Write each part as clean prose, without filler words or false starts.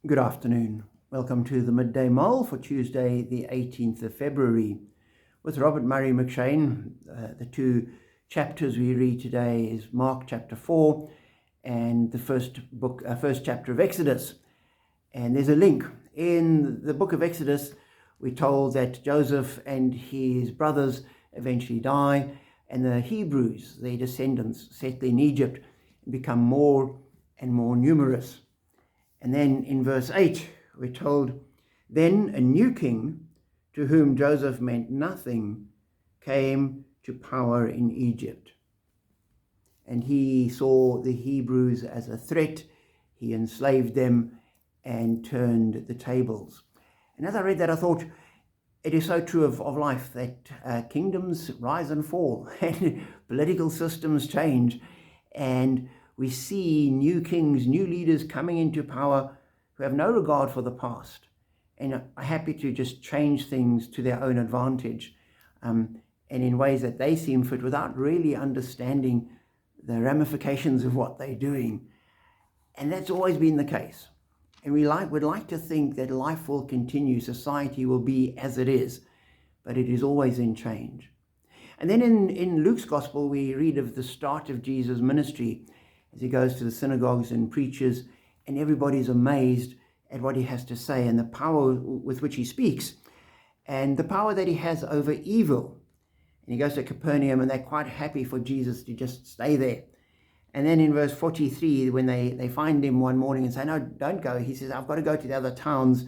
Good afternoon. Welcome to the Midday Mull for Tuesday, the 18th of February. With Robert Murray McShane, the two chapters we read today is Mark chapter 4 and the first chapter of Exodus. And there's a link. In the book of Exodus, we're told that Joseph and his brothers eventually die, and the Hebrews, their descendants, settle in Egypt and become more and more numerous. And then in verse 8, we're told, then a new king, to whom Joseph meant nothing, came to power in Egypt. And he saw the Hebrews as a threat. He enslaved them and turned the tables. And as I read that, I thought, it is so true of life that kingdoms rise and fall and political systems change. And we see new kings, new leaders coming into power who have no regard for the past and are happy to just change things to their own advantage and in ways that they seem fit without really understanding the ramifications of what they're doing. And that's always been the case. And we would like to think that life will continue, society will be as it is, but it is always in change. And then in Luke's gospel, we read of the start of Jesus' ministry as he goes to the synagogues and preaches, and everybody's amazed at what he has to say and the power with which he speaks and the power that he has over evil. And he goes to Capernaum, and they're quite happy for Jesus to just stay there. And then in verse 43, when they find him one morning and say, no, don't go, he says, I've got to go to the other towns.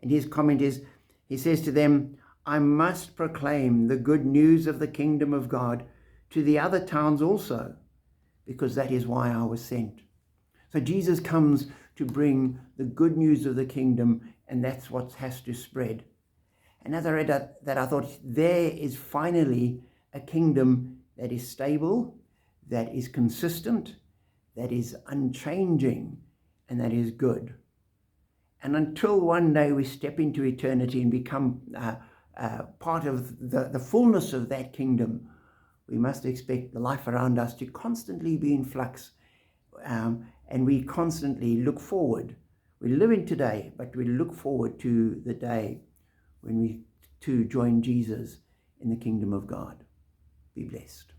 And his comment is, he says to them, I must proclaim the good news of the kingdom of God to the other towns also, because that is why I was sent. So Jesus comes to bring the good news of the kingdom, and that's what has to spread. And as I read that, I thought, there is finally a kingdom that is stable, that is consistent, that is unchanging, and that is good. And until one day we step into eternity and become part of the fullness of that kingdom, we must expect the life around us to constantly be in flux, and we constantly look forward. We live in today, but we look forward to the day when we too join Jesus in the kingdom of God. Be blessed.